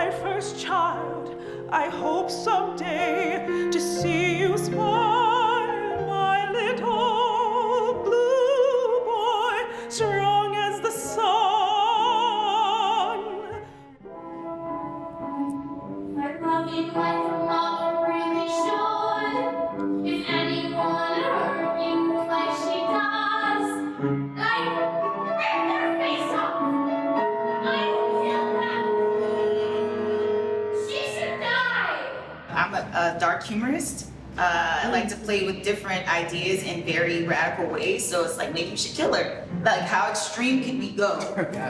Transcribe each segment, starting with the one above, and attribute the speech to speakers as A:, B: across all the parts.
A: my first child. I hope someday to see you smile, my little blue boy, strong as the sun.
B: I love you like a mother really should. If anyone hurt you like she does, I'd rip their face off. I'd kill them. She should die.
C: I'm a dark humorist. I like to play with different ideas in very radical ways. So it's like, maybe we should kill her. Like, how extreme can we go?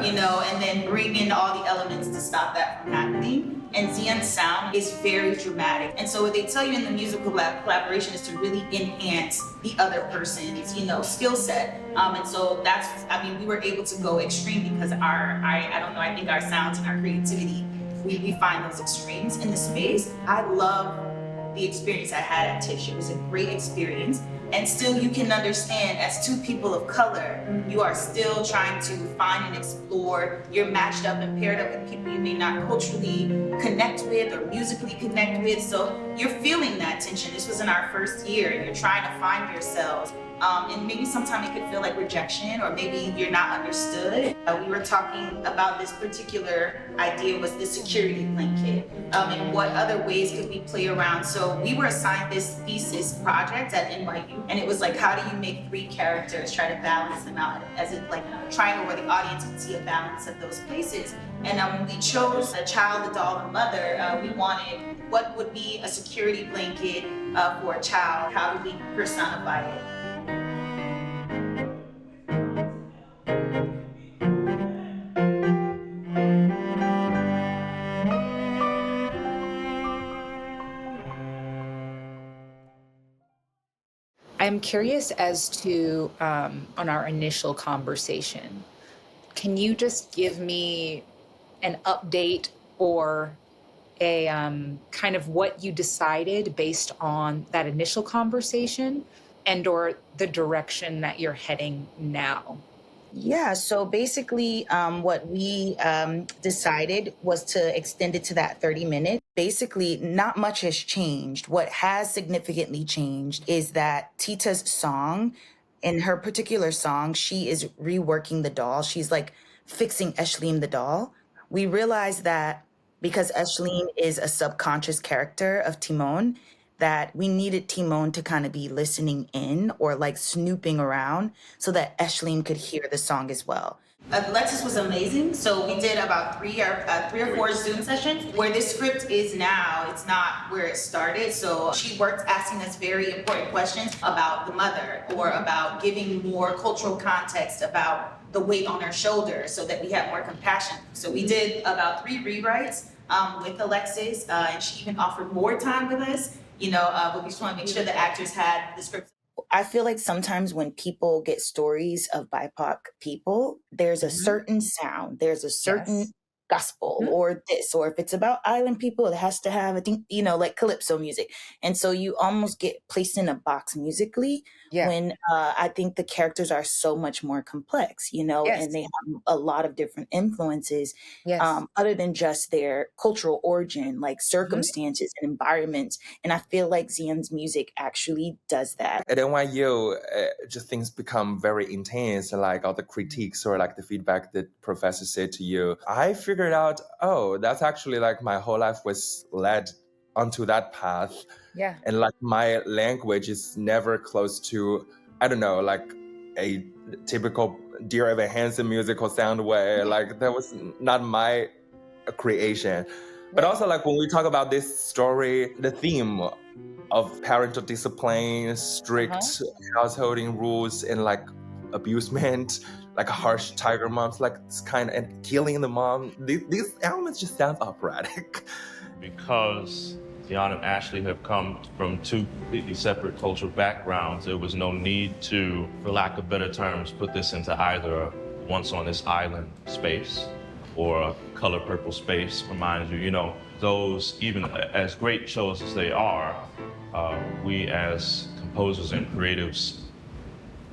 C: You know, and then bring in all the elements to stop that from happening. And Zian's sound is very dramatic. And so what they tell you in the musical collaboration is to really enhance the other person's, you know, skill set. And so that's, I mean, we were able to go extreme because I think our sounds and our creativity, we find those extremes in the space. I love the experience I had at Tisch. It was a great experience. And still you can understand, as two people of color, you are still trying to find and explore. You're matched up and paired up with people you may not culturally connect with or musically connect with. So you're feeling that tension. This was in our first year and you're trying to find yourselves. And maybe sometimes it could feel like rejection, or maybe you're not understood. We were talking about this particular idea was the security blanket, and what other ways could we play around. So we were assigned this thesis project at NYU, and it was like, how do you make three characters, try to balance them out as it like a triangle where the audience can see a balance of those places. And when we chose a child, the doll, and mother, we wanted what would be a security blanket for a child. How do we personify it?
D: I'm curious as to, on our initial conversation, can you just give me an update or a kind of what you decided based on that initial conversation and or the direction that you're heading now?
C: Yeah, so basically what we decided was to extend it to that 30 minutes. Basically, not much has changed. What has significantly changed is that Tita's song, in her particular song, she is reworking the doll. She's like fixing Eshleem the doll. We realized that because Eshleem is a subconscious character of Timon, that we needed Timon to kind of be listening in or like snooping around so that Eshleem could hear the song as well. Alexis was amazing. So we did about three or four Zoom sessions where this script is now, it's not where it started. So she worked asking us very important questions about the mother or about giving more cultural context about the weight on her shoulders so that we have more compassion. So we did about 3 rewrites with Alexis, and she even offered more time with us. You know, but we just want to make sure the actors had the script. I feel like sometimes when people get stories of BIPOC people, there's a certain sound, there's a certain gospel or this, or if it's about island people, it has to have, I think, you know, like calypso music. And so you almost get placed in a box musically when I think the characters are so much more complex, you know, and they have a lot of different influences other than just their cultural origin, like circumstances and environments. And I feel like Zian's music actually does that.
E: At NYU, just things become very intense, like all the critiques or like the feedback that professors say to you. I figured out, oh, that's actually like my whole life was led onto that path.
D: Yeah.
E: And like my language is never close to, I don't know, like a typical Dear Evan Hansen musical sound way. Like that was not my creation. But also like when we talk about this story, the theme of parental discipline, strict householding rules, and like abusement, like harsh tiger moms, like this kind of, and killing the mom. These elements just sound operatic.
F: Because Zian and Ashlee have come from 2 completely separate cultural backgrounds, there was no need to, for lack of better terms, put this into either a once on this island space or a color purple space. Reminds you, you know, those, even as great shows as they are, we as composers and creatives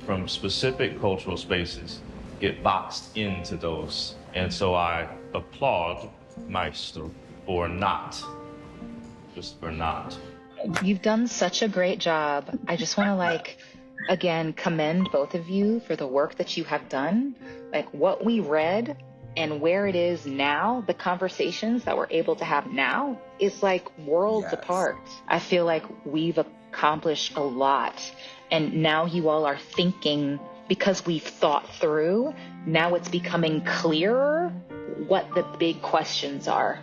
F: from specific cultural spaces get boxed into those. And so I applaud Maestro for not. Just for not.
D: You've done such a great job. I just want to again, commend both of you for the work that you have done. Like what we read and where it is now, the conversations that we're able to have now is like worlds apart. I feel like we've accomplished a lot. And now you all are thinking, because we've thought through, now it's becoming clearer what the big questions are.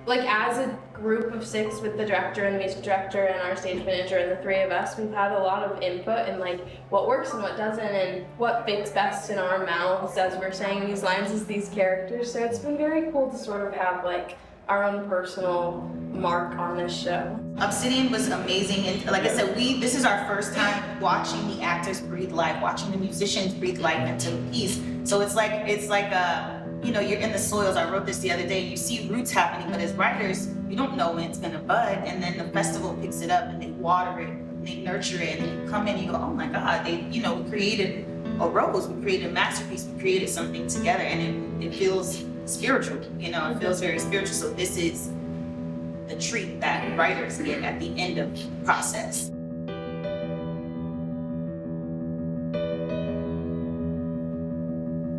B: Like as a group of 6 with the director and the music director and our stage manager and the 3 of us, we've had a lot of input in like what works and what doesn't and what fits best in our mouths as we're saying these lines as these characters. So it's been very cool to sort of have like our own personal mark on this show.
C: Obsidian was amazing, and like I said, this is our first time watching the actors breathe life, watching the musicians breathe life into the piece. So it's like you're in the soils. I wrote this the other day. You see roots happening, but as writers, you don't know when it's gonna bud. And then the festival picks it up and they water it, and they nurture it, and then you come in and you go, oh my God, we created a rose, we created a masterpiece, we created something together, and it feels spiritual. It feels very spiritual. So this is the treat that writers get at the end of the process.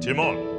F: Timon.